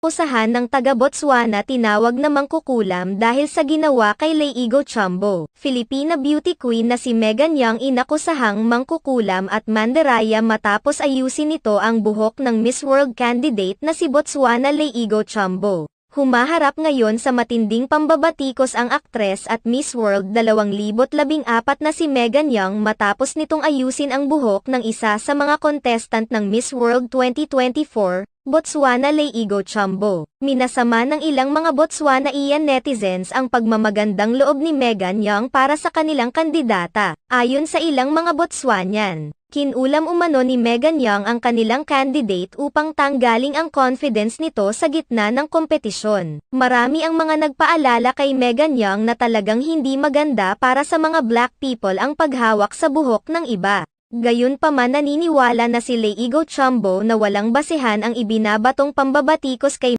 inakusahan ng taga-Botswana tinawag na mangkukulam dahil sa ginawa kay Laigo Chambo. Filipina beauty queen na si Megan Young inakusahang mangkukulam at mandaraya matapos ayusin nito ang buhok ng Miss World candidate na si Botswana Laigo Chambo. Humaharap ngayon sa matinding pambabatikos ang aktres at Miss World 2014 na si Megan Young matapos nitong ayusin ang buhok ng isa sa mga contestant ng Miss World 2024, Botswana Laigo Chambo. Minasama ng ilang mga Botswanaian netizens ang pagmamagandang loob ni Megan Young para sa kanilang kandidata. Ayon sa ilang mga Botswanian, kinulam umano ni Megan Young ang kanilang candidate upang tanggalin ang confidence nito sa gitna ng kompetisyon. Marami ang mga nagpaalala kay Megan Young na talagang hindi maganda para sa mga black people ang paghawak sa buhok ng iba. Gayunpaman naniniwala na si Laigo Chambo na walang basehan ang ibinabatong pambabatikos kay